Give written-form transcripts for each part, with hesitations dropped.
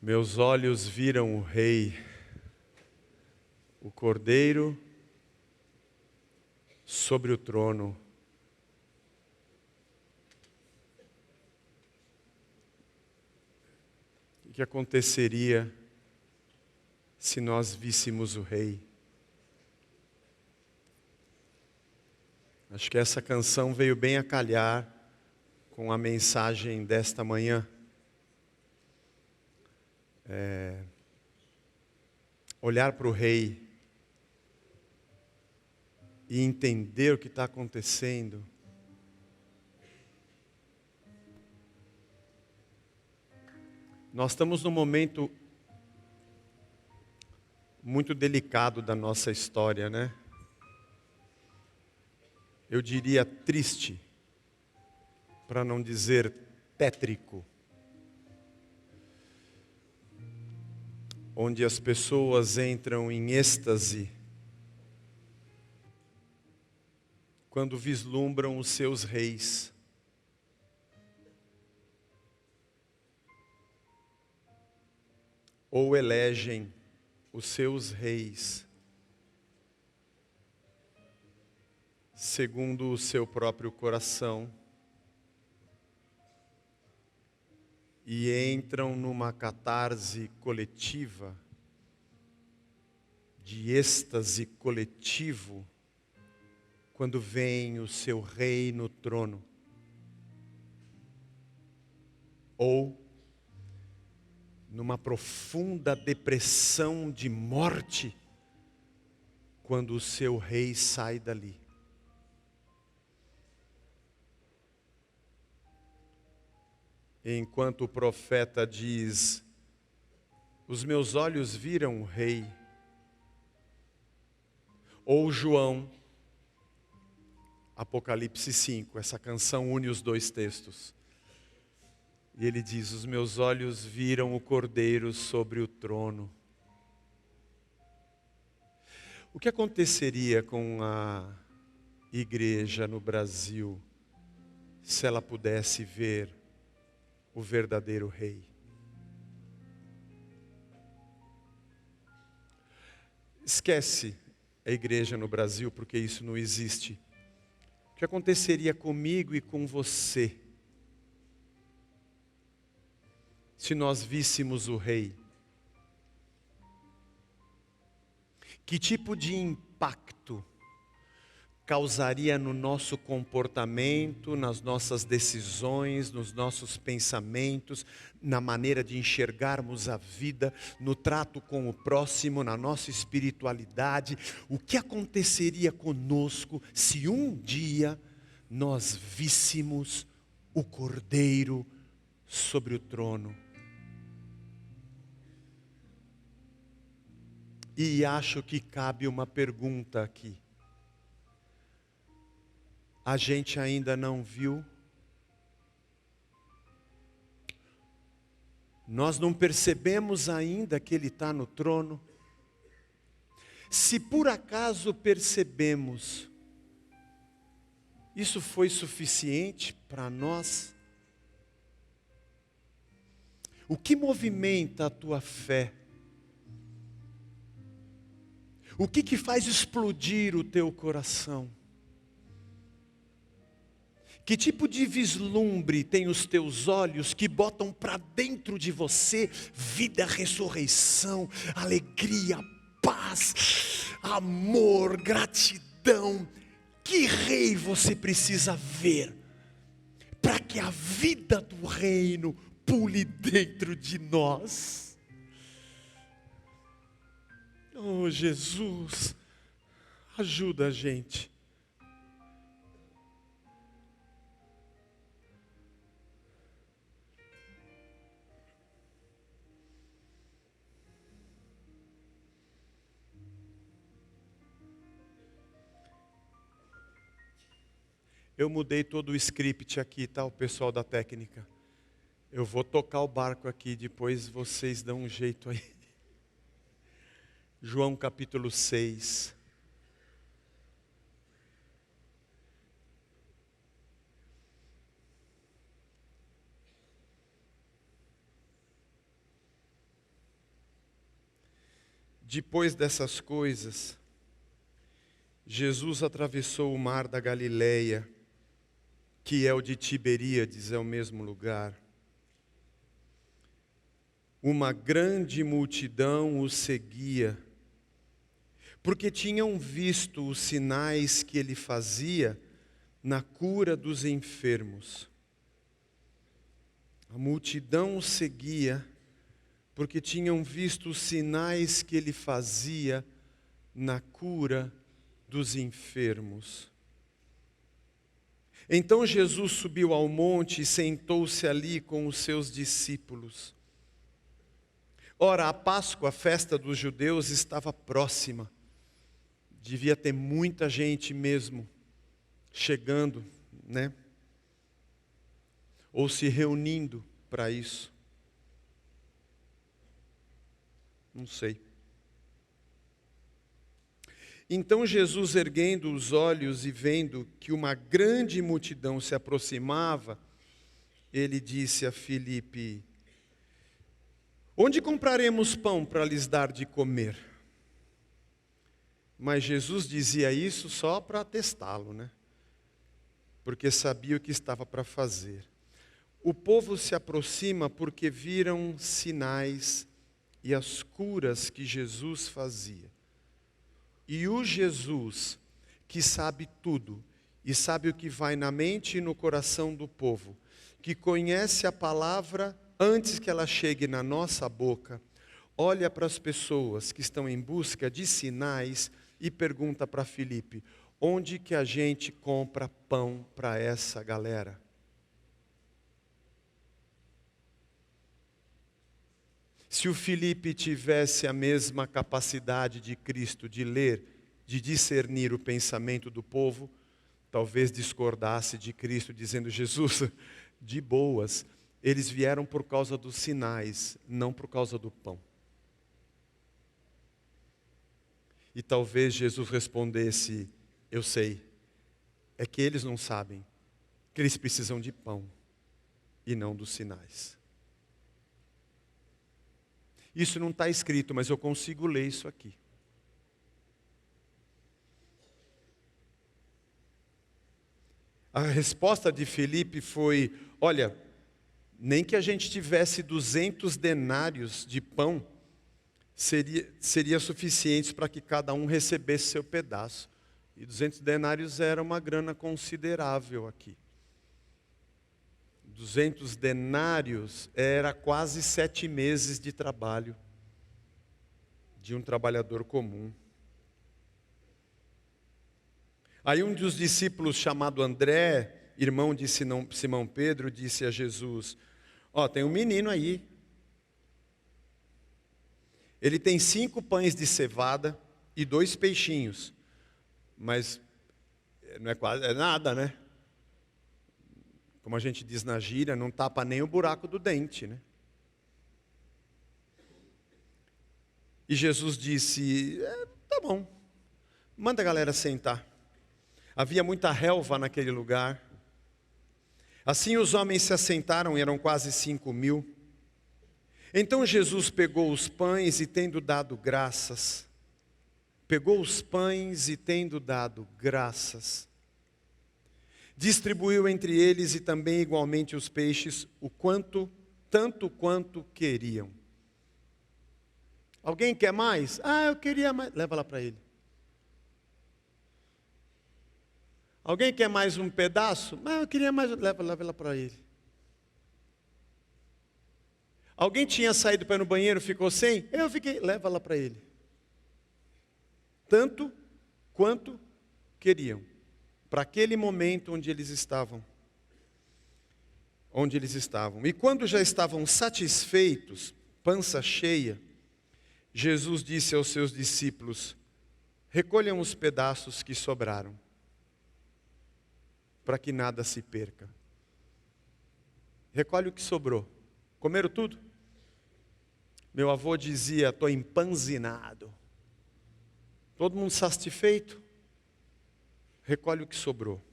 Meus olhos viram o Rei, o Cordeiro sobre o trono. O que aconteceria se nós víssemos o Rei? Acho que essa canção veio bem a calhar com a mensagem desta manhã. Olhar para o Rei e entender o que está acontecendo. Nós estamos num momento muito delicado da nossa história, né? Eu diria triste, para não dizer tétrico. Onde as pessoas entram em êxtase quando vislumbram os seus reis. Ou elegem os seus reis segundo o seu próprio coração e entram numa catarse coletiva, de êxtase coletivo, quando vem o seu rei no trono. Ou numa profunda depressão de morte, quando o seu rei sai dali. Enquanto o profeta diz: os meus olhos viram o Rei. Ou João, Apocalipse 5, essa canção une os dois textos. E ele diz: os meus olhos viram o Cordeiro sobre o trono. O que aconteceria com a igreja no Brasil se ela pudesse ver o verdadeiro Rei? Esquece a igreja no Brasil, porque isso não existe. O que aconteceria comigo e com você se nós víssemos o Rei? Que tipo de impacto causaria no nosso comportamento, nas nossas decisões, nos nossos pensamentos, na maneira de enxergarmos a vida, no trato com o próximo, na nossa espiritualidade? O que aconteceria conosco se um dia nós víssemos o Cordeiro sobre o trono? E acho que cabe uma pergunta aqui. A gente ainda não viu? Nós não percebemos ainda que Ele está no trono? Se por acaso percebemos, isso foi suficiente para nós? O que movimenta a tua fé? O que faz explodir o teu coração? Que tipo de vislumbre tem os teus olhos que botam para dentro de você vida, ressurreição, alegria, paz, amor, gratidão? Que rei você precisa ver para que a vida do reino pule dentro de nós? Oh, Jesus, ajuda a gente. Eu mudei todo o script aqui, tá? O pessoal da técnica. Eu vou tocar o barco aqui, depois vocês dão um jeito aí. João capítulo 6. Depois dessas coisas, Jesus atravessou o mar da Galileia, que é o de Tiberíades, é o mesmo lugar. Uma grande multidão o seguia, porque tinham visto os sinais que ele fazia na cura dos enfermos. A multidão o seguia, porque tinham visto os sinais que ele fazia na cura dos enfermos. Então Jesus subiu ao monte e sentou-se ali com os seus discípulos. Ora, a Páscoa, a festa dos judeus, estava próxima. Devia ter muita gente mesmo chegando, né? Ou se reunindo para isso. Não sei. Então Jesus, erguendo os olhos e vendo que uma grande multidão se aproximava, ele disse a Filipe: onde compraremos pão para lhes dar de comer? Mas Jesus dizia isso só para testá-lo, né? Porque sabia o que estava para fazer. O povo se aproxima porque viram sinais e as curas que Jesus fazia. E o Jesus, que sabe tudo, e sabe o que vai na mente e no coração do povo, que conhece a palavra antes que ela chegue na nossa boca, olha para as pessoas que estão em busca de sinais e pergunta para Filipe: onde que a gente compra pão para essa galera? Se o Filipe tivesse a mesma capacidade de Cristo de ler, de discernir o pensamento do povo, talvez discordasse de Cristo, dizendo: Jesus, de boas, eles vieram por causa dos sinais, não por causa do pão. E talvez Jesus respondesse: eu sei, é que eles não sabem que eles precisam de pão e não dos sinais. Isso não está escrito, mas eu consigo ler isso aqui. A resposta de Filipe foi: olha, nem que a gente tivesse 200 denários de pão, seria suficiente para que cada um recebesse seu pedaço. E 200 denários era uma grana considerável aqui. 200 denários era quase 7 meses de trabalho de um trabalhador comum. Aí um dos discípulos, chamado André, irmão de Simão Pedro, disse a Jesus: ó, tem um menino aí. Ele tem 5 pães de cevada e 2 peixinhos. Mas não é quase, é nada, né? Como a gente diz na gíria, não tapa nem o buraco do dente, né? E Jesus disse: tá bom, manda a galera sentar. Havia muita relva naquele lugar. Assim os homens se assentaram, eram quase 5.000. Então Jesus pegou os pães e tendo dado graças, distribuiu entre eles e também igualmente os peixes, tanto quanto queriam. Alguém quer mais? Ah, eu queria mais. Leva lá para ele. Alguém quer mais um pedaço? Ah, eu queria mais. Leva lá para ele. Alguém tinha saído para ir no banheiro, ficou sem? Eu fiquei. Leva lá para ele. Tanto quanto queriam. Para aquele momento onde eles estavam. E quando já estavam satisfeitos, pança cheia, Jesus disse aos seus discípulos: recolham os pedaços que sobraram, para que nada se perca. Recolhe o que sobrou. Comeram tudo? Meu avô dizia: estou empanzinado. Todo mundo satisfeito? Recolhe o que sobrou.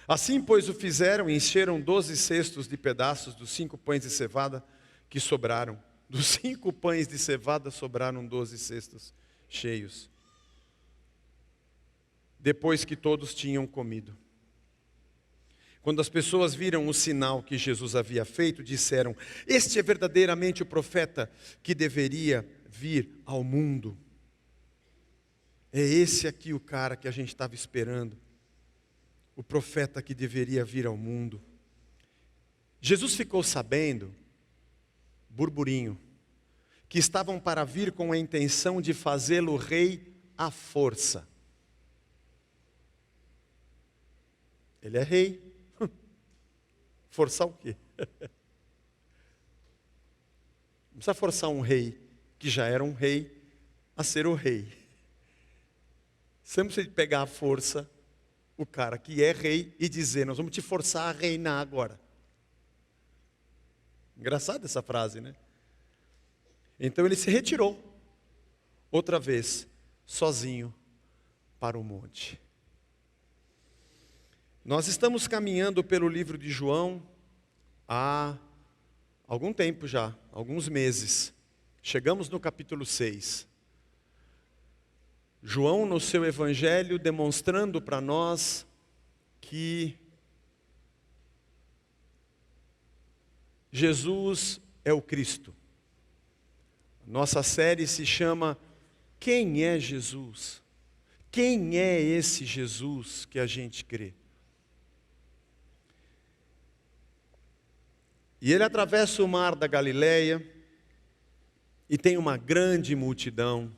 Assim, pois, o fizeram e encheram 12 cestos de pedaços dos 5 pães de cevada que sobraram. Dos 5 pães de cevada sobraram 12 cestos cheios. Depois que todos tinham comido. Quando as pessoas viram o sinal que Jesus havia feito, disseram: este é verdadeiramente o profeta que deveria vir ao mundo. É esse aqui o cara que a gente estava esperando. O profeta que deveria vir ao mundo. Jesus ficou sabendo, burburinho, que estavam para vir com a intenção de fazê-lo rei à força. Ele é rei. Forçar o quê? Não precisa forçar um rei, que já era um rei, a ser o rei. Você não precisa pegar à força o cara que é rei e dizer: nós vamos te forçar a reinar agora. Engraçada essa frase, né? Então ele se retirou, outra vez, sozinho, para o monte. Nós estamos caminhando pelo livro de João há algum tempo já, alguns meses. Chegamos no capítulo 6. João, no seu evangelho, demonstrando para nós que Jesus é o Cristo. Nossa série se chama Quem é Jesus? Quem é esse Jesus que a gente crê? E ele atravessa o mar da Galileia e tem uma grande multidão.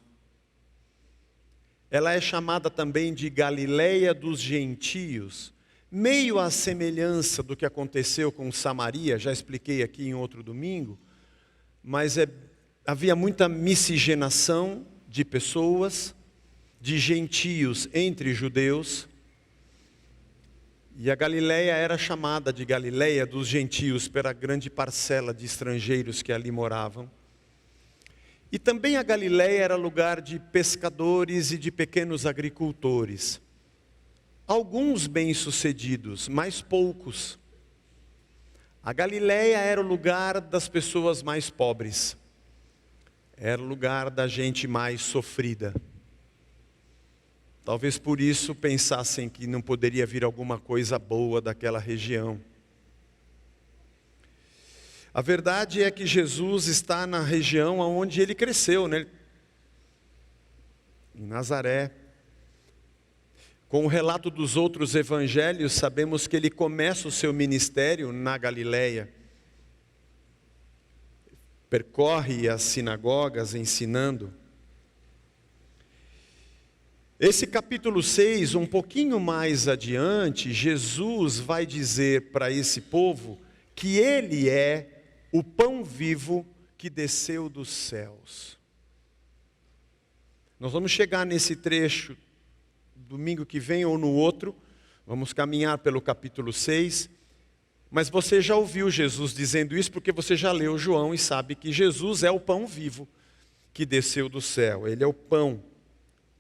Ela é chamada também de Galileia dos Gentios, meio à semelhança do que aconteceu com Samaria, já expliquei aqui em outro domingo, mas havia muita miscigenação de pessoas, de gentios entre judeus, e a Galileia era chamada de Galileia dos Gentios pela grande parcela de estrangeiros que ali moravam. E também a Galileia era lugar de pescadores e de pequenos agricultores. Alguns bem-sucedidos, mas poucos. A Galileia era o lugar das pessoas mais pobres. Era o lugar da gente mais sofrida. Talvez por isso pensassem que não poderia vir alguma coisa boa daquela região. A verdade é que Jesus está na região onde ele cresceu, né? Em Nazaré. Com o relato dos outros evangelhos, sabemos que ele começa o seu ministério na Galileia. Percorre as sinagogas ensinando. Esse capítulo 6, um pouquinho mais adiante, Jesus vai dizer para esse povo que ele é o pão vivo que desceu dos céus. Nós vamos chegar nesse trecho domingo que vem ou no outro, vamos caminhar pelo capítulo 6, mas você já ouviu Jesus dizendo isso porque você já leu João e sabe que Jesus é o pão vivo que desceu do céu, ele é o pão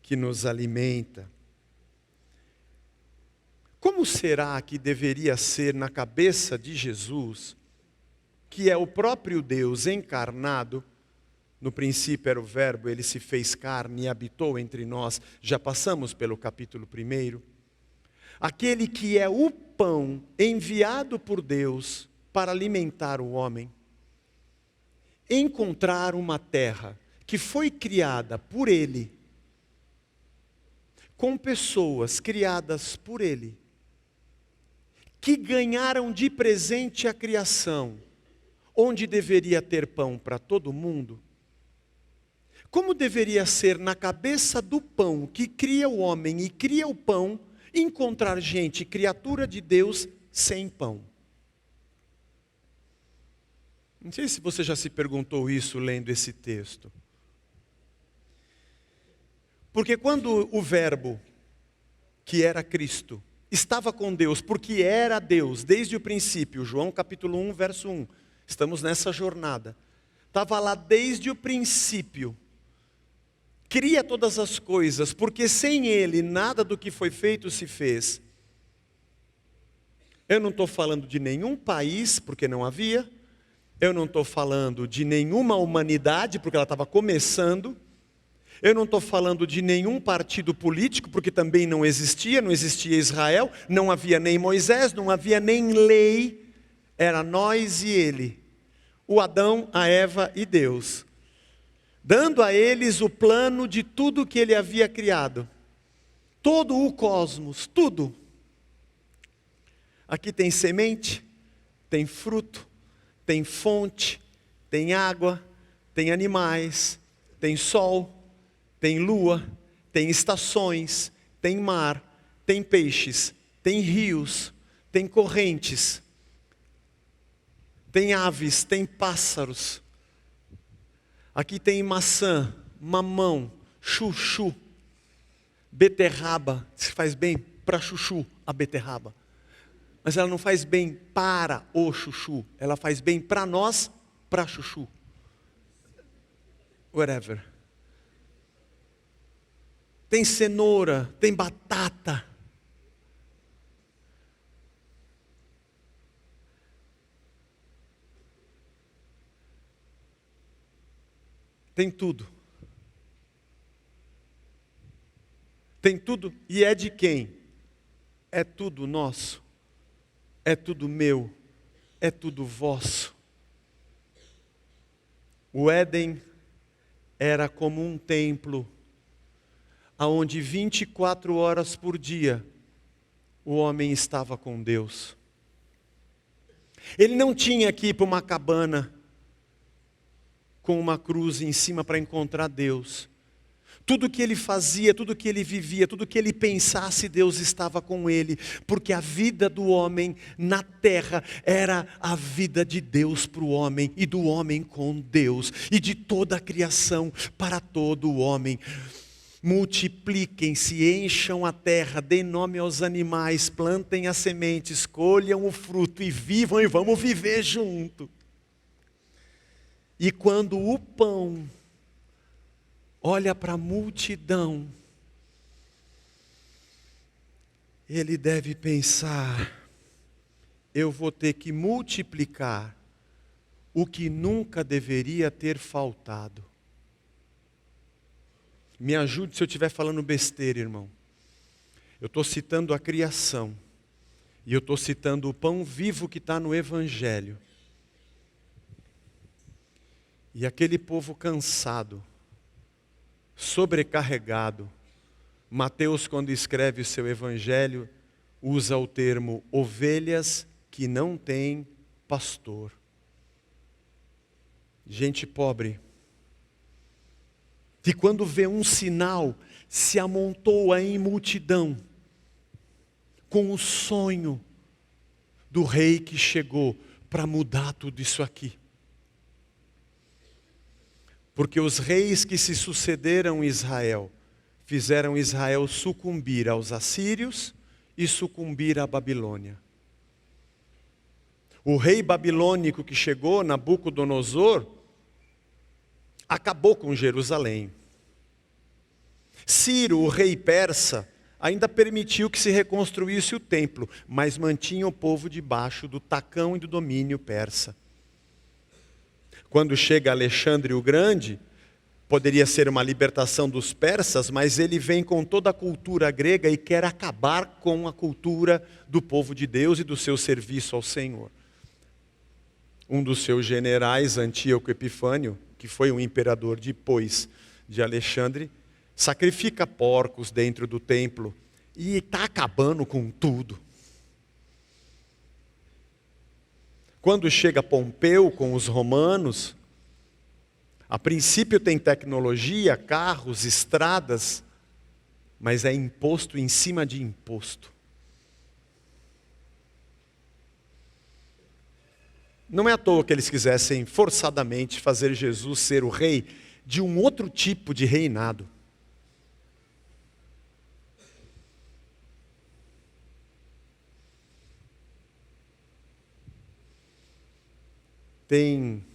que nos alimenta. Como será que deveria ser na cabeça de Jesus, que é o próprio Deus encarnado? No princípio era o verbo, ele se fez carne e habitou entre nós. Já passamos pelo capítulo 1. Aquele que é o pão enviado por Deus para alimentar o homem. Encontrar uma terra que foi criada por ele, com pessoas criadas por ele, que ganharam de presente a criação, onde deveria ter pão para todo mundo. Como deveria ser na cabeça do pão que cria o homem e cria o pão, encontrar gente, criatura de Deus, sem pão? Não sei se você já se perguntou isso lendo esse texto. Porque quando o verbo, que era Cristo, estava com Deus, porque era Deus desde o princípio, João capítulo 1, verso 1, estamos nessa jornada, estava lá desde o princípio, cria todas as coisas, porque sem Ele nada do que foi feito se fez. Eu não estou falando de nenhum país, porque não havia, Eu não estou falando de nenhuma humanidade, porque ela estava começando. Eu não estou falando de nenhum partido político, porque também não existia Israel, não havia nem Moisés, não havia nem lei. Era nós e ele, o Adão, a Eva e Deus, dando a eles o plano de tudo que ele havia criado. Todo o cosmos, tudo. Aqui tem semente, tem fruto, tem fonte, tem água, tem animais, tem sol, tem lua, tem estações, tem mar, tem peixes, tem rios, tem correntes, tem aves, tem pássaros. Aqui tem maçã, mamão, chuchu, beterraba. Se faz bem para chuchu a beterraba. Mas ela não faz bem para o chuchu. Ela faz bem para nós, para chuchu. Whatever. Tem cenoura, tem batata. Tem tudo. Tem tudo. E é de quem? É tudo nosso. É tudo meu. É tudo vosso. O Éden era como um templo, onde 24 horas por dia o homem estava com Deus. Ele não tinha que ir para uma cabana com uma cruz em cima para encontrar Deus. Tudo que ele fazia, tudo que ele vivia, tudo que ele pensasse, Deus estava com ele, porque a vida do homem na terra era a vida de Deus para o homem, e do homem com Deus, e de toda a criação para todo o homem. Multipliquem-se, encham a terra, deem nome aos animais, plantem as sementes, colham o fruto e vivam, e vamos viver junto. E quando o pão olha para a multidão, ele deve pensar: eu vou ter que multiplicar o que nunca deveria ter faltado. Me ajude se eu estiver falando besteira, irmão. Eu estou citando a criação, e eu estou citando o pão vivo que está no Evangelho. E aquele povo cansado, sobrecarregado, Mateus, quando escreve o seu Evangelho, usa o termo ovelhas que não têm pastor. Gente pobre, que quando vê um sinal, se amontoa em multidão, com o sonho do rei que chegou para mudar tudo isso aqui. Porque os reis que se sucederam em Israel, fizeram Israel sucumbir aos assírios e sucumbir à Babilônia. O rei babilônico que chegou, Nabucodonosor, acabou com Jerusalém. Ciro, o rei persa, ainda permitiu que se reconstruísse o templo, mas mantinha o povo debaixo do tacão e do domínio persa. Quando chega Alexandre o Grande, poderia ser uma libertação dos persas, mas ele vem com toda a cultura grega e quer acabar com a cultura do povo de Deus e do seu serviço ao Senhor. Um dos seus generais, Antíoco Epifânio, que foi um imperador depois de Alexandre, sacrifica porcos dentro do templo e está acabando com tudo. Quando chega Pompeu com os romanos, a princípio tem tecnologia, carros, estradas, mas é imposto em cima de imposto. Não é à toa que eles quisessem forçadamente fazer Jesus ser o rei de um outro tipo de reinado. Tem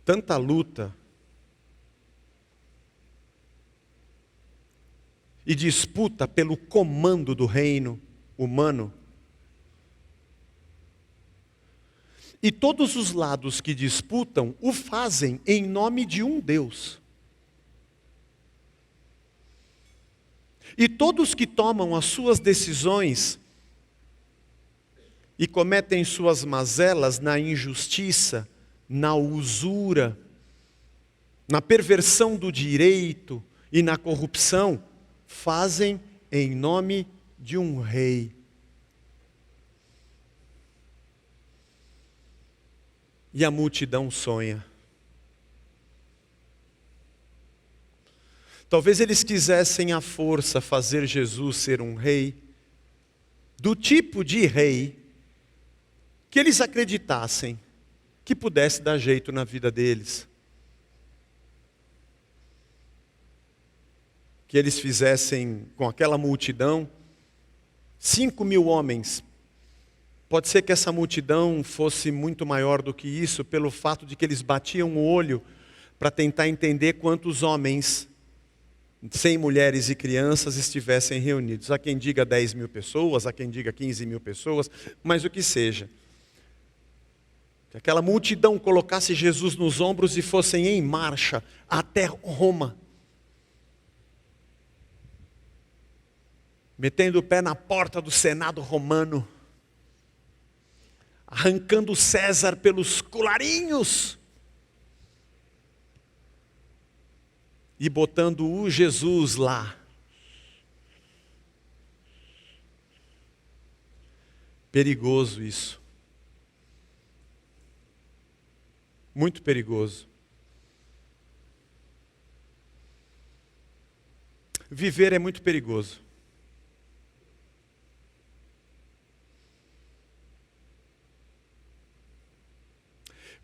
tanta luta e disputa pelo comando do reino humano, E todos os lados que disputam o fazem em nome de um Deus. E todos que tomam as suas decisões e cometem suas mazelas na injustiça, na usura, na perversão do direito e na corrupção, fazem em nome de um rei. E a multidão sonha. Talvez eles quisessem à força fazer Jesus ser um rei, do tipo de rei que eles acreditassem que pudesse dar jeito na vida deles. Que eles fizessem com aquela multidão, 5.000 homens. Pode ser que essa multidão fosse muito maior do que isso, pelo fato de que eles batiam o olho para tentar entender quantos homens, sem mulheres e crianças, estivessem reunidos. Há quem diga 10.000 pessoas, há quem diga 15.000 pessoas, mas o que seja. Que aquela multidão colocasse Jesus nos ombros e fossem em marcha até Roma. Metendo o pé na porta do Senado romano. Arrancando César pelos colarinhos. E botando o Jesus lá. Perigoso isso. Muito perigoso. Viver é muito perigoso.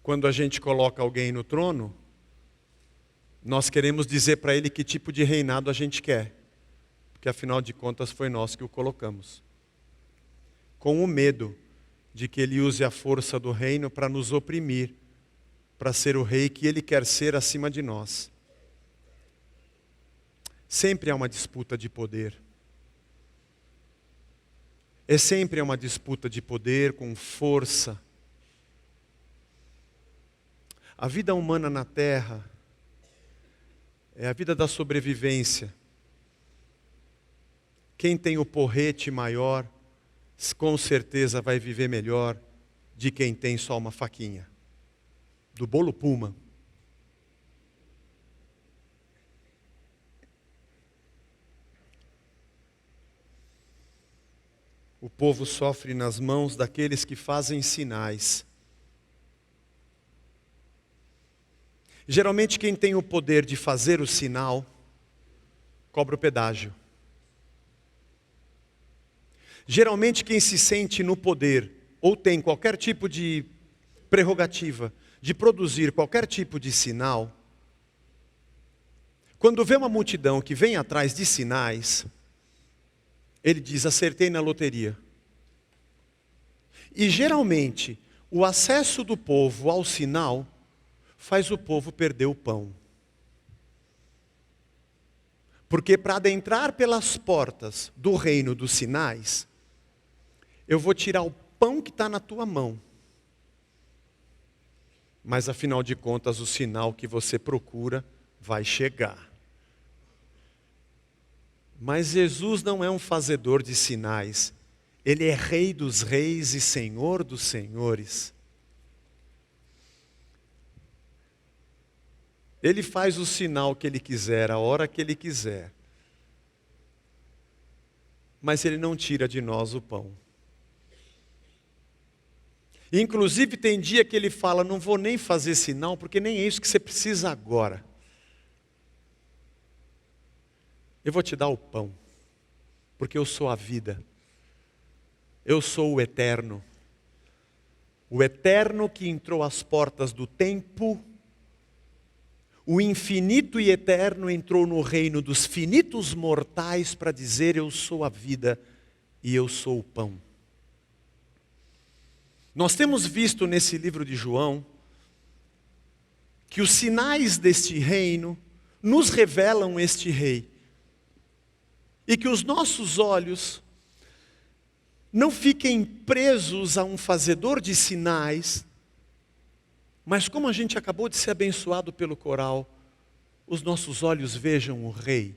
Quando a gente coloca alguém no trono, nós queremos dizer para ele que tipo de reinado a gente quer. Porque afinal de contas foi nós que o colocamos. Com o medo de que ele use a força do reino para nos oprimir, para ser o rei que ele quer ser acima de nós. Sempre há uma disputa de poder. É sempre uma disputa de poder com força. A vida humana na terra é a vida da sobrevivência. Quem tem o porrete maior, com certeza vai viver melhor de quem tem só uma faquinha. Do bolo Puma. O povo sofre nas mãos daqueles que fazem sinais. Geralmente quem tem o poder de fazer o sinal, cobra o pedágio. Geralmente quem se sente no poder, ou tem qualquer tipo de prerrogativa, de produzir qualquer tipo de sinal, quando vê uma multidão que vem atrás de sinais, ele diz, acertei na loteria. E geralmente, o acesso do povo ao sinal faz o povo perder o pão. Porque para adentrar pelas portas do reino dos sinais, eu vou tirar o pão que está na tua mão. Mas afinal de contas, o sinal que você procura vai chegar. Mas Jesus não é um fazedor de sinais. Ele é Rei dos reis e Senhor dos senhores. Ele faz o sinal que Ele quiser, a hora que Ele quiser. Mas Ele não tira de nós o pão. Inclusive tem dia que Ele fala, não vou nem fazer sinal, porque nem é isso que você precisa agora. Eu vou te dar o pão, porque eu sou a vida. Eu sou o eterno. O eterno que entrou às portas do tempo. O infinito e eterno entrou no reino dos finitos mortais para dizer, eu sou a vida e eu sou o pão. Nós temos visto nesse livro de João, que os sinais deste reino nos revelam este rei. E que os nossos olhos não fiquem presos a um fazedor de sinais, Mas como a gente acabou de ser abençoado pelo coral, os nossos olhos vejam o Rei.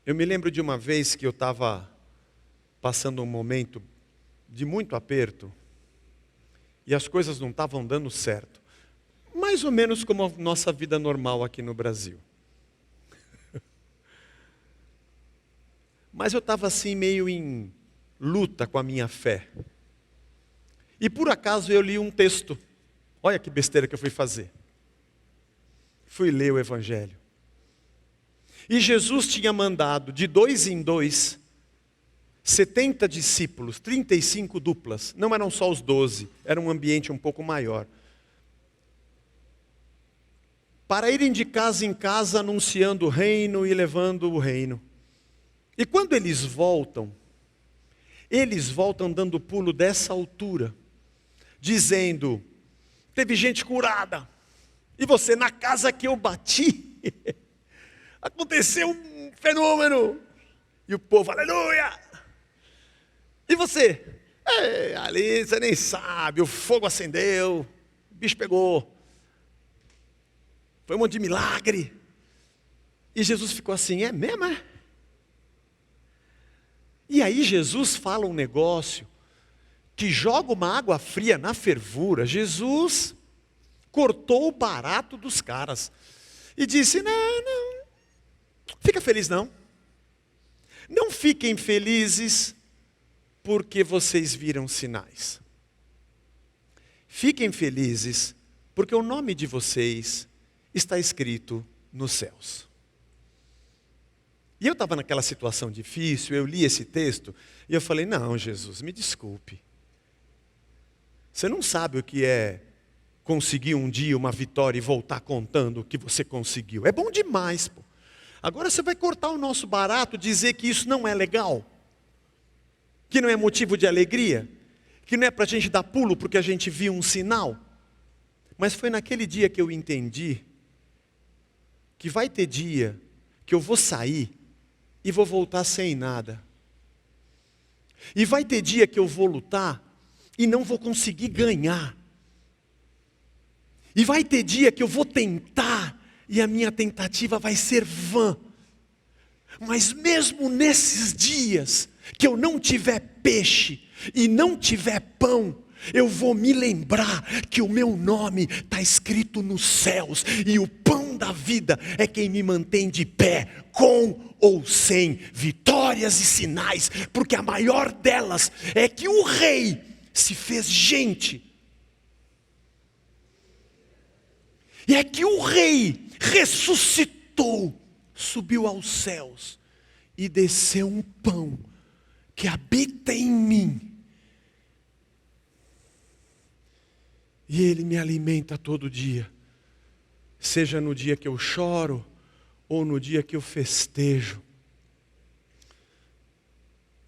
Eu me lembro de uma vez que eu estava passando um momento de muito aperto, e as coisas não estavam dando certo. Mais ou menos como a nossa vida normal aqui no Brasil. Mas eu estava assim meio em luta com a minha fé. E por acaso eu li um texto. Olha que besteira que eu fui fazer. Fui ler o Evangelho. E Jesus tinha mandado de 2 em 2, 70 discípulos, 35 duplas. Não eram só os 12, era um ambiente um pouco maior. Para irem de casa em casa anunciando o reino e levando o reino. E quando eles voltam dando pulo dessa altura, dizendo, teve gente curada, e você, na casa que eu bati, aconteceu um fenômeno, e o povo, aleluia, e você, ali você nem sabe, o fogo acendeu, o bicho pegou, foi um monte de milagre, e Jesus ficou assim, é mesmo, é? E aí Jesus fala um negócio que joga uma água fria na fervura. Jesus cortou o barato dos caras e disse, não, fica feliz não. Não fiquem felizes porque vocês viram sinais. Fiquem felizes porque o nome de vocês está escrito nos céus. E eu estava naquela situação difícil, eu li esse texto, e eu falei, não, Jesus, me desculpe. Você não sabe o que é conseguir um dia uma vitória e voltar contando o que você conseguiu. É bom demais, pô. Agora você vai cortar o nosso barato, dizer que isso não é legal? Que não é motivo de alegria? Que não é para a gente dar pulo porque a gente viu um sinal? Mas foi naquele dia que eu entendi que vai ter dia que eu vou sair e vou voltar sem nada. E vai ter dia que eu vou lutar e não vou conseguir ganhar. E vai ter dia que eu vou tentar e a minha tentativa vai ser vã. Mas mesmo nesses dias que eu não tiver peixe e não tiver pão, eu vou me lembrar que o meu nome está escrito nos céus, e o pão da vida é quem me mantém de pé, com ou sem vitórias e sinais, porque a maior delas é que o Rei se fez gente, e é que o Rei ressuscitou, subiu aos céus, e desceu um pão que habita em mim, e Ele me alimenta todo dia, seja no dia que eu choro, ou no dia que eu festejo,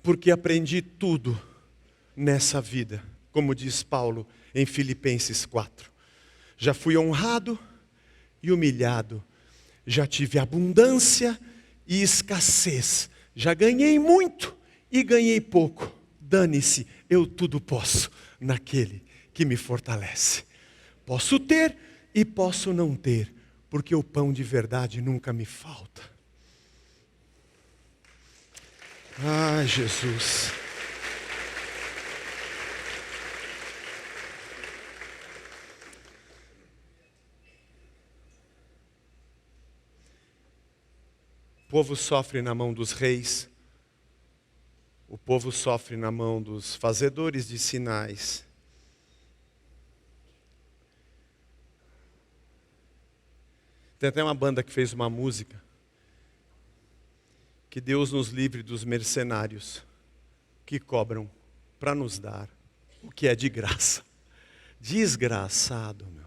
porque aprendi tudo nessa vida, como diz Paulo em Filipenses 4, já fui honrado e humilhado, já tive abundância e escassez, já ganhei muito e ganhei pouco, dane-se, eu tudo posso naquele que me fortalece. Posso ter e posso não ter, porque o pão de verdade nunca me falta. Ah, Jesus. O povo sofre na mão dos reis, o povo sofre na mão dos fazedores de sinais. Tem até uma banda que fez uma música, que Deus nos livre dos mercenários que cobram para nos dar o que é de graça. Desgraçado, meu.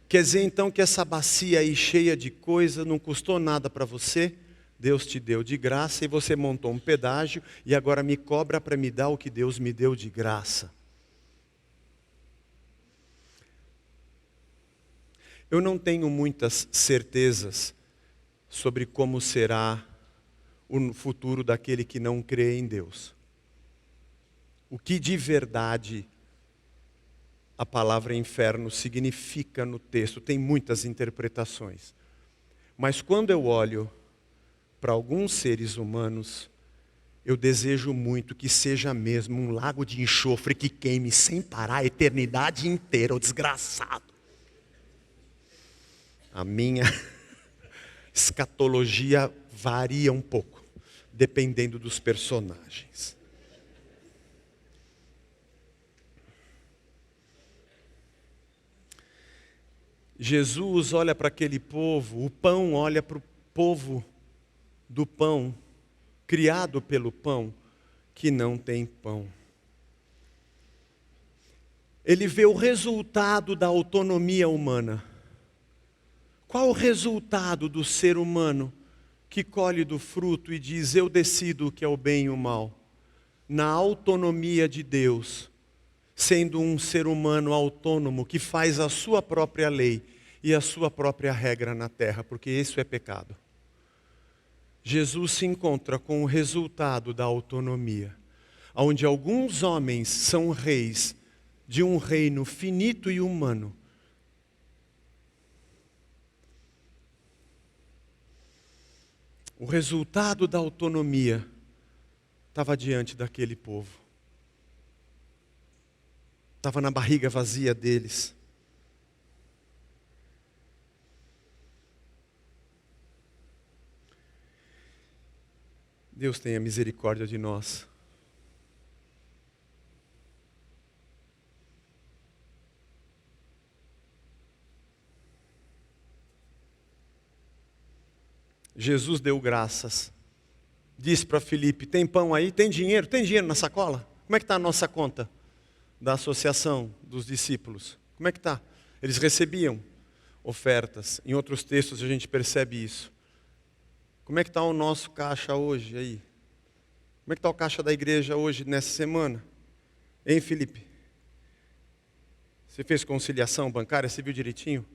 Quer dizer então que essa bacia aí cheia de coisa não custou nada para você? Deus te deu de graça e você montou um pedágio e agora me cobra para me dar o que Deus me deu de graça. Eu não tenho muitas certezas sobre como será o futuro daquele que não crê em Deus. o que de verdade a palavra inferno significa no texto. Tem muitas interpretações. Mas quando eu olho para alguns seres humanos, eu desejo muito que seja mesmo um lago de enxofre que queime sem parar a eternidade inteira, o desgraçado. A minha escatologia varia um pouco, dependendo dos personagens. Jesus olha para aquele povo, o pão olha para o povo do pão, criado pelo pão, que não tem pão. Ele vê o resultado da autonomia humana. Qual o resultado do ser humano que colhe do fruto e diz, eu decido o que é o bem e o mal? Na autonomia de Deus, sendo um ser humano autônomo que faz a sua própria lei e a sua própria regra na terra, porque isso é pecado. Jesus se encontra com o resultado da autonomia, onde alguns homens são reis de um reino finito e humano. O resultado da autonomia estava diante daquele povo. Estava na barriga vazia deles. Deus tenha misericórdia de nós. Jesus deu graças. Disse para Filipe, tem pão aí? Tem dinheiro? Tem dinheiro na sacola? Como é que está a nossa conta da associação dos discípulos? Como é que está? Eles recebiam ofertas. Em outros textos a gente percebe isso. Como é que está o nosso caixa hoje aí? Como é que está o caixa da igreja hoje, nessa semana? Hein, Felipe? Você fez conciliação bancária? Você viu direitinho?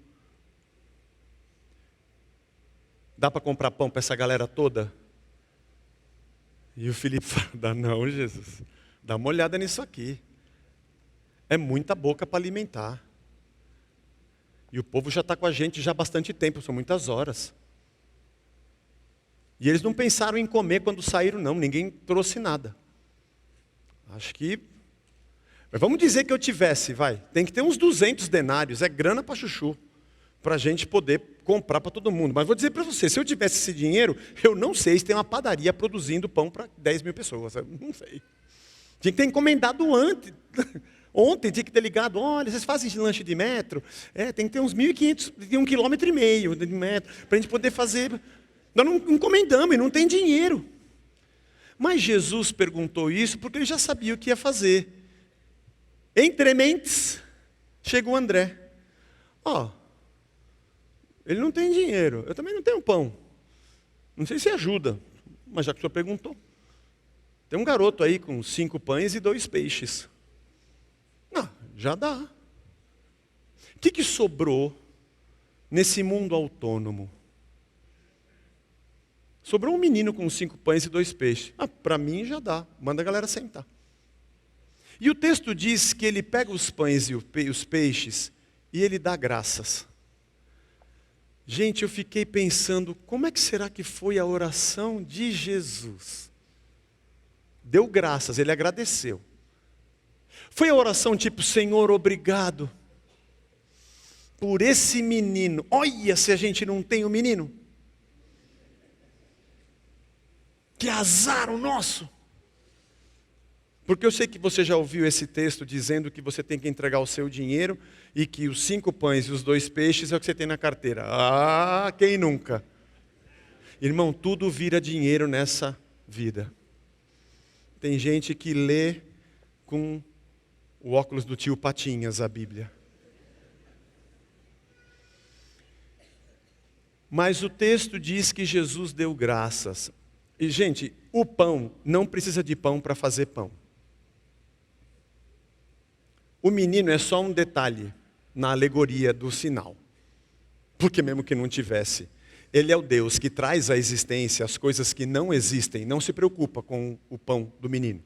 Dá para comprar pão para essa galera toda? E o Felipe fala, dá não, Jesus. Dá uma olhada nisso aqui. É muita boca para alimentar. E o povo já está com a gente já há bastante tempo, são muitas horas. E eles não pensaram em comer quando saíram, não. Ninguém trouxe nada. Acho que... Mas vamos dizer que eu tivesse, vai. Tem que ter uns 200 denários. É grana para chuchu. Para a gente poder comprar para todo mundo. Mas vou dizer para você, se eu tivesse esse dinheiro, eu não sei se tem uma padaria produzindo pão para 10 mil pessoas. Eu não sei. Tinha que ter encomendado antes. Ontem tinha que ter ligado, olha, vocês fazem lanche de metro? Tem que ter uns 1.500, tem 1,5 km de metro, para a gente poder fazer... Nós não encomendamos e não tem dinheiro. Mas Jesus perguntou isso porque ele já sabia o que ia fazer. Entre mentes, chegou André. Ele não tem dinheiro, eu também não tenho pão. Não sei se ajuda, mas já que o senhor perguntou. Tem um garoto aí com 5 pães e 2 peixes. Já dá. O que sobrou nesse mundo autônomo? Sobrou um menino com 5 pães e 2 peixes. Para mim já dá. Manda a galera sentar. E o texto diz que ele pega os pães e os peixes e ele dá graças. Gente, eu fiquei pensando, como é que será que foi a oração de Jesus? Deu graças, ele agradeceu. Foi a oração tipo, Senhor, obrigado por esse menino. Olha se a gente não tem um menino. Que azar o nosso. Porque eu sei que você já ouviu esse texto dizendo que você tem que entregar o seu dinheiro e que os 5 pães e os 2 peixes é o que você tem na carteira. Quem nunca? Irmão, tudo vira dinheiro nessa vida. Tem gente que lê com o óculos do tio Patinhas a Bíblia. Mas o texto diz que Jesus deu graças. E, gente, o pão não precisa de pão para fazer pão. O menino é só um detalhe na alegoria do sinal. Porque mesmo que não tivesse, ele é o Deus que traz à existência as coisas que não existem, não se preocupa com o pão do menino.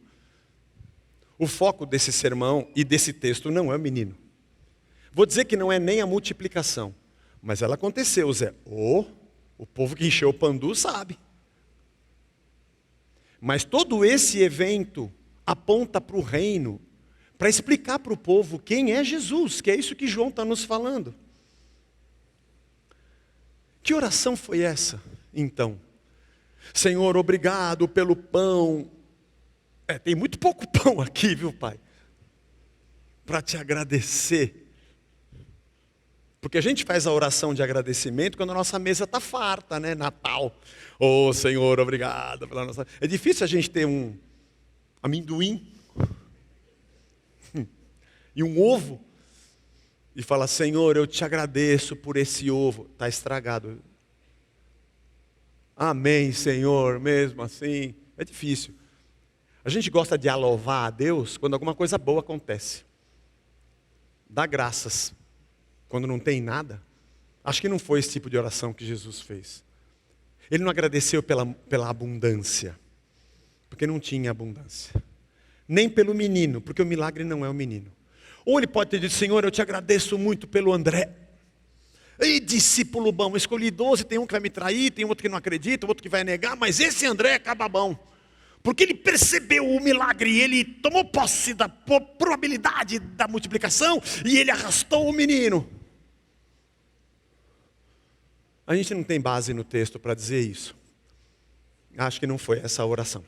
O foco desse sermão e desse texto não é o menino. Vou dizer que não é nem a multiplicação, mas ela aconteceu, Zé. O povo que encheu o pandu sabe. Mas todo esse evento aponta para o reino, para explicar para o povo quem é Jesus, que é isso que João está nos falando. Que oração foi essa, então? Senhor, obrigado pelo pão. Tem muito pouco pão aqui, viu, Pai? Para te agradecer. Porque a gente faz a oração de agradecimento quando a nossa mesa está farta, né? Natal. Senhor, obrigado pela nossa... É difícil a gente ter um amendoim e um ovo e falar, Senhor, eu te agradeço por esse ovo. Está estragado. Amém, Senhor, mesmo assim. É difícil. A gente gosta de louvar a Deus quando alguma coisa boa acontece. Dá graças quando não tem nada. Acho que não foi esse tipo de oração que Jesus fez. Ele não agradeceu pela abundância, porque não tinha abundância. Nem pelo menino, porque o milagre não é o menino. Ou ele pode ter dito, Senhor, eu te agradeço muito pelo André. Ei, discípulo bom, escolhi 12, tem um que vai me trair, tem outro que não acredita, outro que vai negar, mas esse André é cababão. Porque ele percebeu o milagre, ele tomou posse da probabilidade da multiplicação e ele arrastou o menino. A gente não tem base no texto para dizer isso. Acho que não foi essa a oração.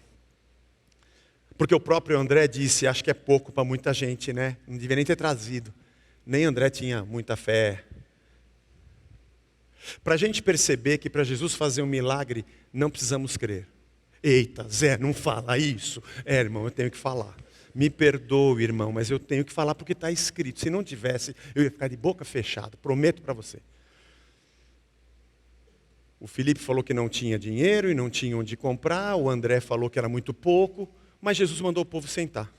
Porque o próprio André disse, acho que é pouco para muita gente, né? Não devia nem ter trazido. Nem André tinha muita fé. Para a gente perceber que para Jesus fazer um milagre, não precisamos crer. Eita, Zé, não fala isso. Irmão, eu tenho que falar. Me perdoe, irmão, mas eu tenho que falar porque está escrito. Se não tivesse, eu ia ficar de boca fechada, prometo para você. O Felipe falou que não tinha dinheiro e não tinha onde comprar. O André falou que era muito pouco. Mas Jesus mandou o povo sentar.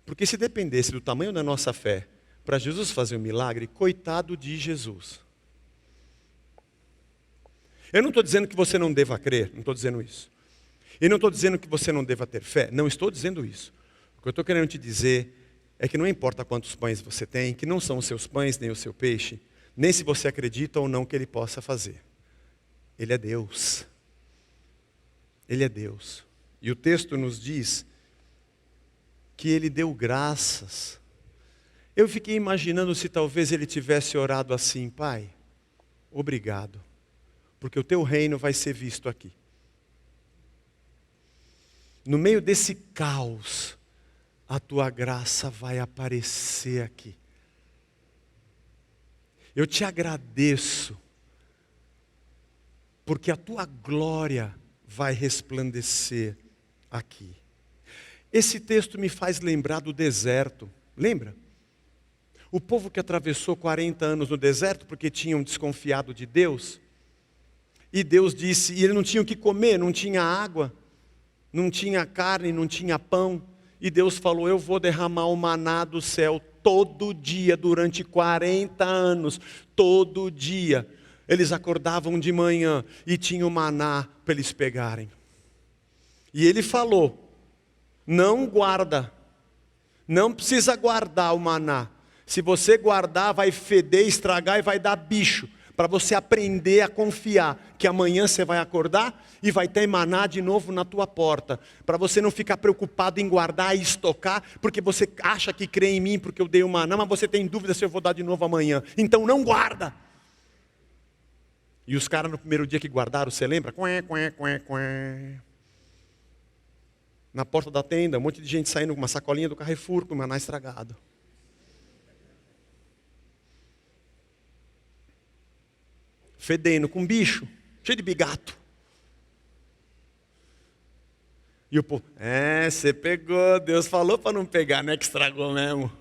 Porque se dependesse do tamanho da nossa fé, para Jesus fazer um milagre, coitado de Jesus. Eu não estou dizendo que você não deva crer, não estou dizendo isso. E não estou dizendo que você não deva ter fé, não estou dizendo isso. O que eu estou querendo te dizer é que não importa quantos pães você tem, que não são os seus pães nem o seu peixe, nem se você acredita ou não que Ele possa fazer. Ele é Deus. Ele é Deus. E o texto nos diz que Ele deu graças. Eu fiquei imaginando se talvez Ele tivesse orado assim, Pai, obrigado, porque o Teu reino vai ser visto aqui. No meio desse caos, a Tua graça vai aparecer aqui. Eu te agradeço, porque a Tua glória vai resplandecer aqui. Esse texto me faz lembrar do deserto. Lembra? O povo que atravessou 40 anos no deserto porque tinham desconfiado de Deus. E Deus disse, e ele não tinha o que comer, não tinha água, não tinha carne, não tinha pão. E Deus falou, eu vou derramar o maná do céu todo dia, durante 40 anos, todo dia. Eles acordavam de manhã e tinha o maná para eles pegarem. E ele falou, não guarda, não precisa guardar o maná. Se você guardar, vai feder, estragar e vai dar bicho. Para você aprender a confiar que amanhã você vai acordar e vai ter maná de novo na tua porta. Para você não ficar preocupado em guardar e estocar, porque você acha que crê em mim porque eu dei o maná, mas você tem dúvida se eu vou dar de novo amanhã. Então não guarda. E os caras no primeiro dia que guardaram, você lembra? Quém, quém, quém, quém. Na porta da tenda, um monte de gente saindo com uma sacolinha do Carrefour, com o maná estragado. Fedendo, com bicho, cheio de bigato. E o povo, você pegou, Deus falou para não pegar, né, que estragou mesmo.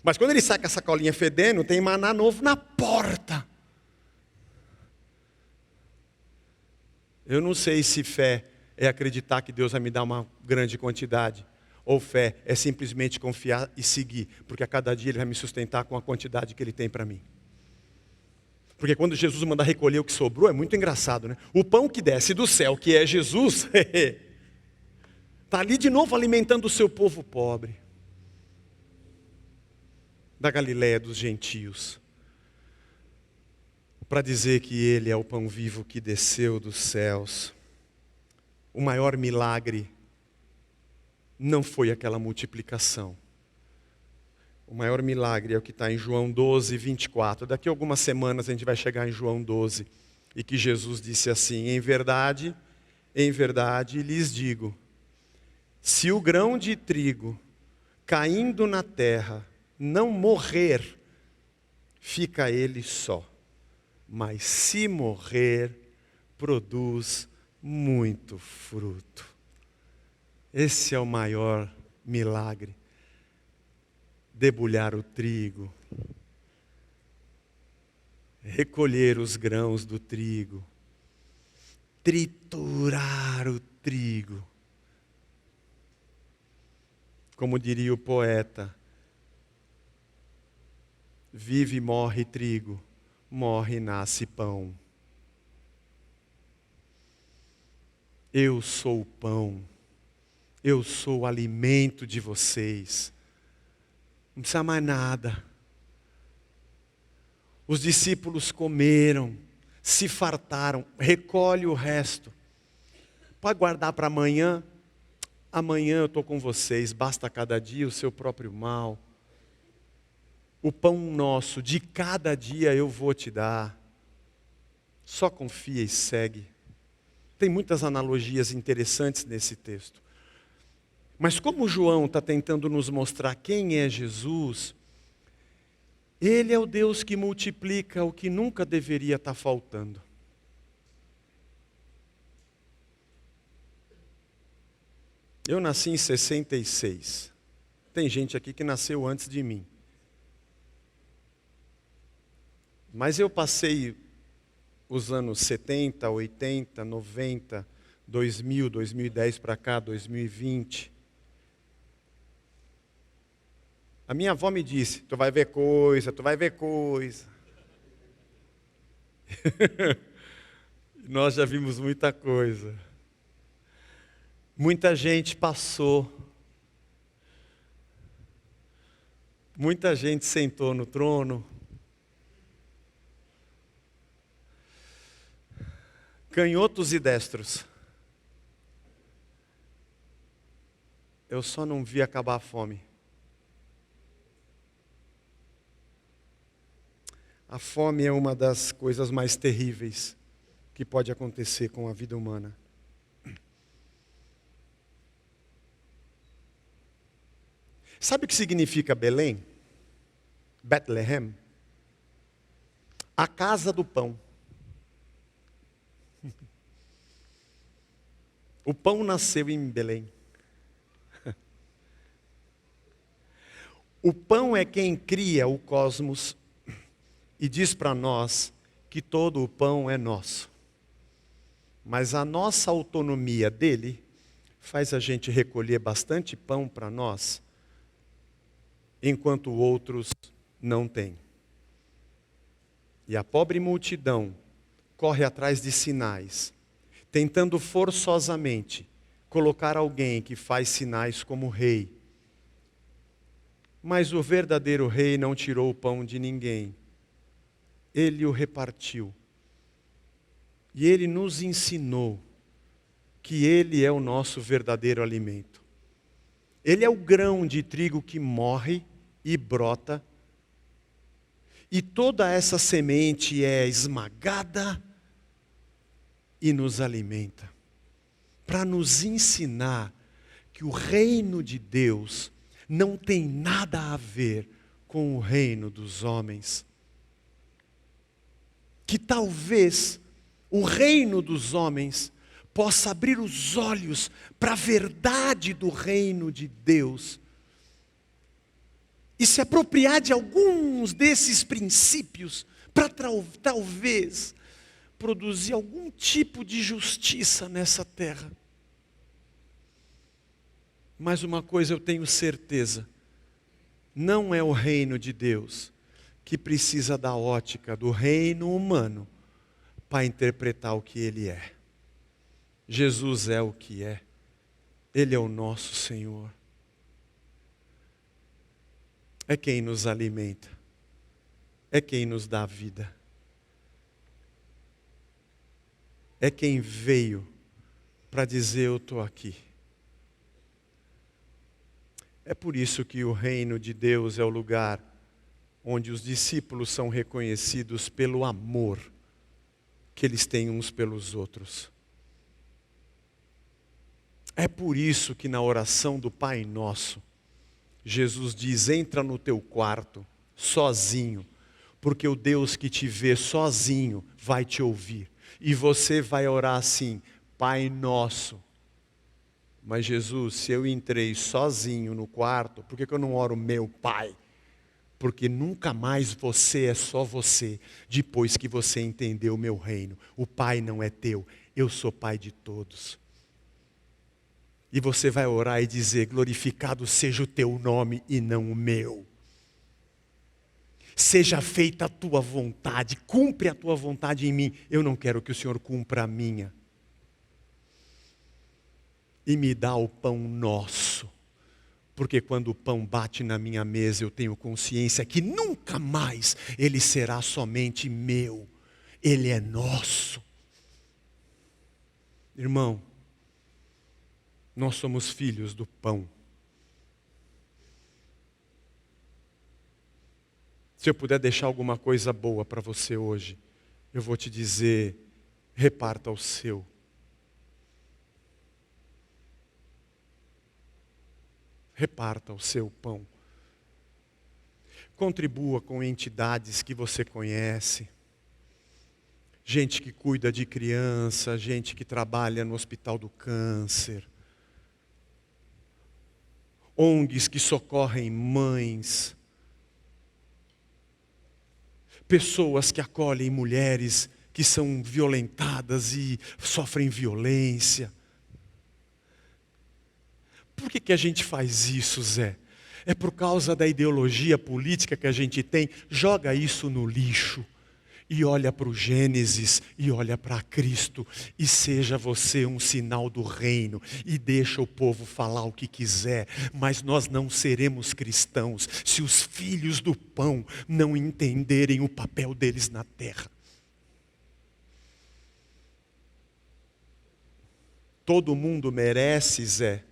Mas quando ele sai com a sacolinha fedendo, tem maná novo na porta. Eu não sei se fé é acreditar que Deus vai me dar uma grande quantidade, ou fé é simplesmente confiar e seguir, porque a cada dia Ele vai me sustentar com a quantidade que Ele tem para mim. Porque quando Jesus manda recolher o que sobrou, é muito engraçado, né? O pão que desce do céu, que é Jesus, está ali de novo alimentando o seu povo pobre. da Galiléia dos gentios, para dizer que Ele é o pão vivo que desceu dos céus. O maior milagre não foi aquela multiplicação. O maior milagre é o que está em João 12, 24. Daqui a algumas semanas a gente vai chegar em João 12, e que Jesus disse assim: em verdade, lhes digo, se o grão de trigo caindo na terra não morrer, fica ele só. Mas se morrer, produz muito fruto. Esse é o maior milagre. Debulhar o trigo, recolher os grãos do trigo, triturar o trigo. Como diria o poeta, vive e morre trigo, morre e nasce pão. Eu sou o pão, eu sou o alimento de vocês. Não precisa mais nada. Os discípulos comeram, se fartaram, recolhe o resto. Pode guardar para amanhã. Amanhã eu estou com vocês, basta cada dia o seu próprio mal. O pão nosso de cada dia eu vou te dar. Só confia e segue. Tem muitas analogias interessantes nesse texto. Mas como João está tentando nos mostrar quem é Jesus, Ele é o Deus que multiplica o que nunca deveria estar faltando. Eu nasci em 66. Tem gente aqui que nasceu antes de mim. Mas eu passei os anos 70, 80, 90, 2000, 2010 para cá, 2020. A minha avó me disse, tu vai ver coisa, tu vai ver coisa. Nós já vimos muita coisa. Muita gente passou. Muita gente sentou no trono. Canhotos e destros. Eu só não vi acabar a fome. A fome é uma das coisas mais terríveis que pode acontecer com a vida humana. Sabe o que significa Belém? Bethlehem? A casa do pão. O pão nasceu em Belém. O pão é quem cria o cosmos e diz para nós que todo o pão é nosso. Mas a nossa autonomia dele faz a gente recolher bastante pão para nós, enquanto outros não têm. E a pobre multidão corre atrás de sinais, tentando forçosamente colocar alguém que faz sinais como rei. Mas o verdadeiro rei não tirou o pão de ninguém. Ele o repartiu. E ele nos ensinou que ele é o nosso verdadeiro alimento. Ele é o grão de trigo que morre e brota. E toda essa semente é esmagada e nos alimenta. Para nos ensinar que o reino de Deus não tem nada a ver com o reino dos homens. Que talvez o reino dos homens possa abrir os olhos para a verdade do reino de Deus e se apropriar de alguns desses princípios para talvez produzir algum tipo de justiça nessa terra. Mas uma coisa eu tenho certeza, não é o reino de Deus que precisa da ótica do reino humano para interpretar o que Ele é. Jesus é o que é. Ele é o nosso Senhor. é quem nos alimenta, é quem nos dá vida, é quem veio para dizer eu estou aqui. É por isso que o reino de Deus é o lugar onde os discípulos são reconhecidos pelo amor que eles têm uns pelos outros. É por isso que na oração do Pai Nosso, Jesus diz, entra no teu quarto, sozinho, porque o Deus que te vê sozinho vai te ouvir. E você vai orar assim, Pai Nosso. Mas Jesus, se eu entrei sozinho no quarto, por que eu não oro meu Pai? Porque nunca mais você é só você, depois que você entendeu o meu reino. O Pai não é teu, eu sou Pai de todos. E você vai orar e dizer, glorificado seja o teu nome e não o meu. Seja feita a tua vontade, cumpre a tua vontade em mim. Eu não quero que o Senhor cumpra a minha. E me dá o pão nosso. Porque quando o pão bate na minha mesa, eu tenho consciência que nunca mais ele será somente meu. Ele é nosso. Irmão, nós somos filhos do pão. Se eu puder deixar alguma coisa boa para você hoje, eu vou te dizer, reparta o seu. Reparta o seu pão. Contribua com entidades que você conhece. Gente que cuida de criança, gente que trabalha no Hospital do Câncer. ONGs que socorrem mães. Pessoas que acolhem mulheres que são violentadas e sofrem violência. Por que a gente faz isso, Zé? É por causa da ideologia política que a gente tem. Joga isso no lixo e olha para o Gênesis e olha para Cristo e seja você um sinal do reino e deixa o povo falar o que quiser, mas nós não seremos cristãos se os filhos do pão não entenderem o papel deles na terra. Todo mundo merece, Zé.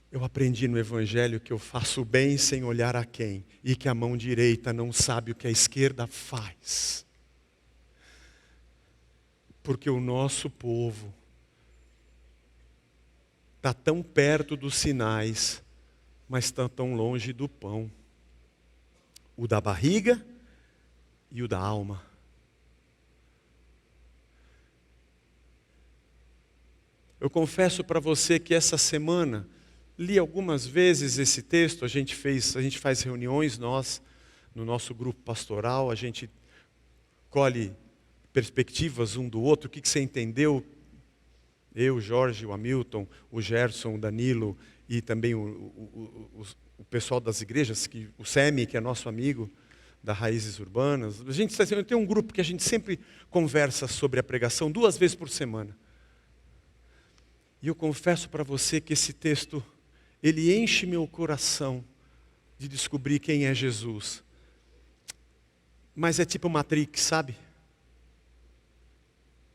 Eu aprendi no Evangelho que eu faço o bem sem olhar a quem, e que a mão direita não sabe o que a esquerda faz. Porque o nosso povo está tão perto dos sinais, mas está tão longe do pão. O da barriga e o da alma. Eu confesso para você que essa semana li algumas vezes esse texto, a gente faz reuniões, nós, no nosso grupo pastoral, a gente colhe perspectivas um do outro, o que você entendeu? Eu, o Jorge, o Hamilton, o Gerson, o Danilo e também o pessoal das igrejas, o SEMI, que é nosso amigo, da Raízes Urbanas. A gente tem um grupo que a gente sempre conversa sobre a pregação 2 vezes por semana. E eu confesso para você que esse texto, ele enche meu coração de descobrir quem é Jesus. Mas é tipo Matrix, sabe?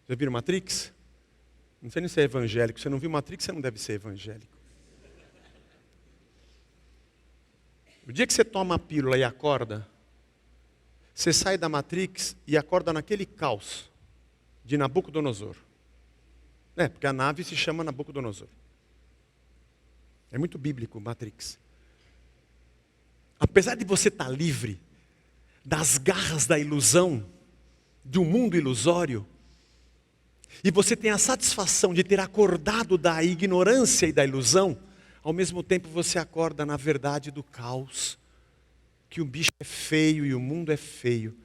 Já viram Matrix? Não sei nem se é evangélico. Se você não viu Matrix, você não deve ser evangélico. O dia que você toma a pílula e acorda, você sai da Matrix e acorda naquele caos de Nabucodonosor. Porque a nave se chama Nabucodonosor. É muito bíblico, Matrix. Apesar de você estar livre das garras da ilusão, de um mundo ilusório, e você tem a satisfação de ter acordado da ignorância e da ilusão, ao mesmo tempo você acorda na verdade do caos, que o bicho é feio e o mundo é feio.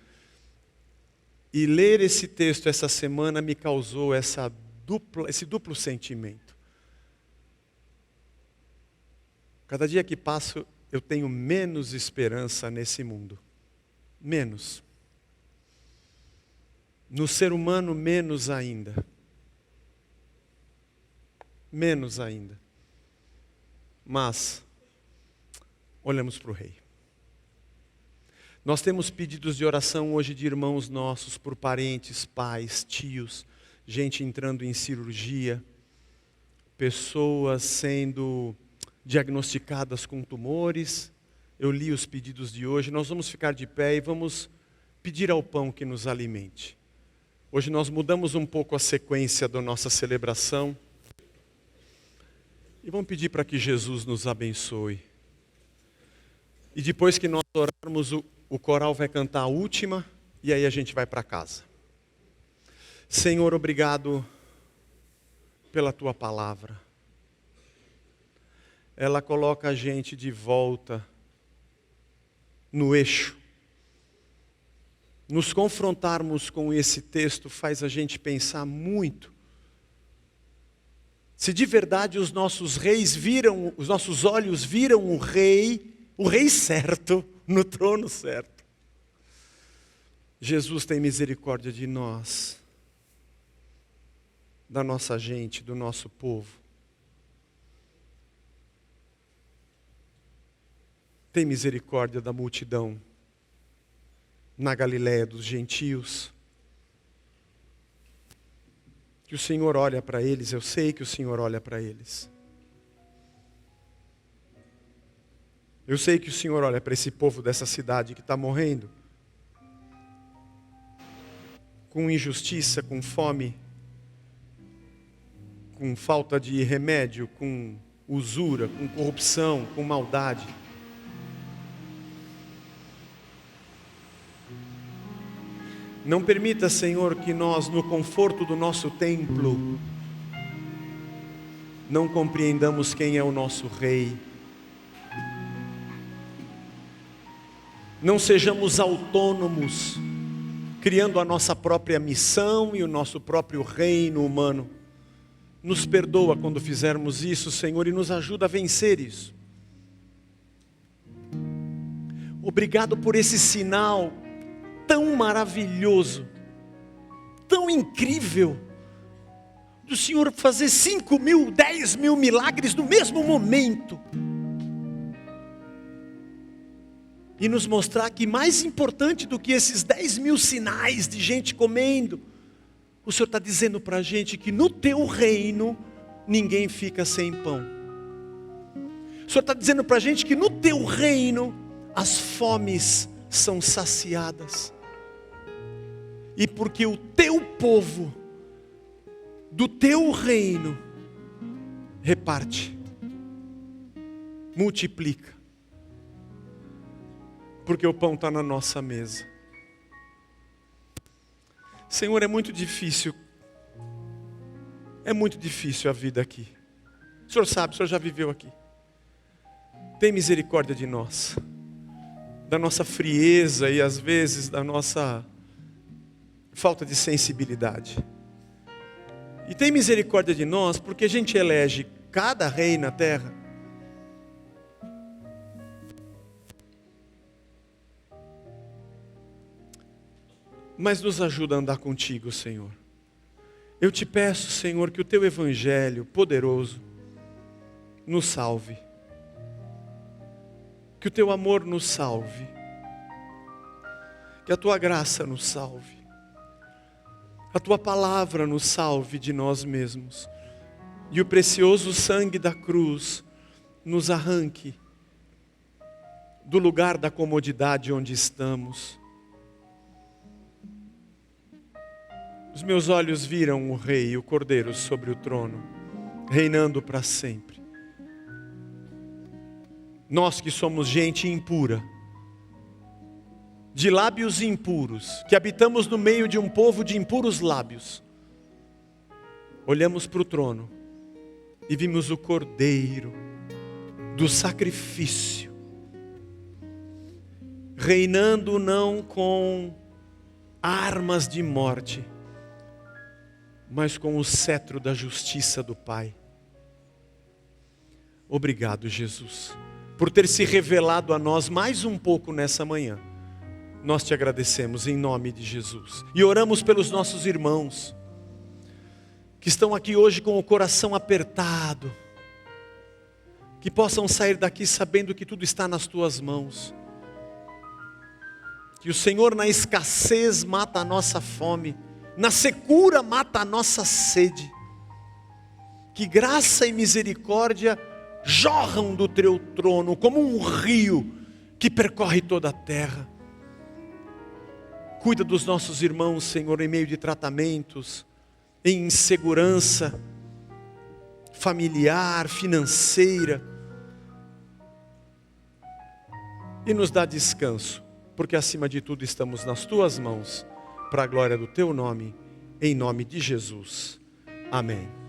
E ler esse texto essa semana me causou esse duplo sentimento. Cada dia que passo, eu tenho menos esperança nesse mundo. Menos. No ser humano, menos ainda. Menos ainda. Mas, Olhamos para o Rei. Nós temos pedidos de oração hoje de irmãos nossos, por parentes, pais, tios, gente entrando em cirurgia, pessoas sendo diagnosticadas com tumores. Eu li os pedidos de hoje. Nós vamos ficar de pé e vamos pedir ao pão que nos alimente. Hoje nós mudamos um pouco a sequência da nossa celebração e vamos pedir para que Jesus nos abençoe. E depois que nós orarmos, o coral vai cantar a última e aí a gente vai para casa. Senhor, obrigado pela Tua palavra. Ela coloca a gente de volta no eixo. Nos confrontarmos com esse texto faz a gente pensar muito. Se de verdade os nossos olhos viram o rei certo, no trono certo. Jesus tem misericórdia de nós, da nossa gente, do nosso povo. Tem misericórdia da multidão na Galiléia dos gentios. Que o Senhor olha para eles, eu sei que o Senhor olha para eles. Eu sei que o Senhor olha para esse povo dessa cidade que está morrendo, com injustiça, com fome, com falta de remédio, com usura, com corrupção, com maldade. Não permita, Senhor, que nós, no conforto do nosso templo, não compreendamos quem é o nosso Rei. Não sejamos autônomos, criando a nossa própria missão e o nosso próprio reino humano. Nos perdoa quando fizermos isso, Senhor, e nos ajuda a vencer isso. Obrigado por esse sinal tão maravilhoso, tão incrível, do Senhor fazer 5.000, 10.000 milagres no mesmo momento. E nos mostrar que mais importante do que esses 10.000 sinais de gente comendo, o Senhor está dizendo para a gente que no teu reino ninguém fica sem pão. O Senhor está dizendo para a gente que no teu reino as fomes são saciadas. E porque o teu povo, do teu reino, reparte, multiplica. Porque o pão está na nossa mesa. Senhor, é muito difícil a vida aqui. O Senhor sabe, o Senhor já viveu aqui. Tem misericórdia de nós, da nossa frieza e às vezes da nossa falta de sensibilidade. E tem misericórdia de nós porque a gente elege cada rei na terra. Mas nos ajuda a andar contigo, Senhor. Eu te peço, Senhor, que o teu evangelho poderoso nos salve. Que o teu amor nos salve. Que a tua graça nos salve. A tua palavra nos salve de nós mesmos. E o precioso sangue da cruz nos arranque do lugar da comodidade onde estamos. Os meus olhos viram o Rei, o Cordeiro sobre o trono, reinando para sempre. Nós que somos gente impura, de lábios impuros, que habitamos no meio de um povo de impuros lábios, olhamos para o trono e vimos o Cordeiro do sacrifício, reinando não com armas de morte, mas com o cetro da justiça do Pai. Obrigado, Jesus, por ter se revelado a nós mais um pouco nessa manhã. Nós te agradecemos em nome de Jesus. E oramos pelos nossos irmãos, que estão aqui hoje com o coração apertado, que possam sair daqui sabendo que tudo está nas tuas mãos. Que o Senhor na escassez mata a nossa fome, na secura mata a nossa sede. Que graça e misericórdia jorram do teu trono como um rio que percorre toda a terra. Cuida dos nossos irmãos, Senhor, em meio de tratamentos, em insegurança familiar, financeira. E nos dá descanso, porque acima de tudo estamos nas tuas mãos, para a glória do teu nome, em nome de Jesus. Amém.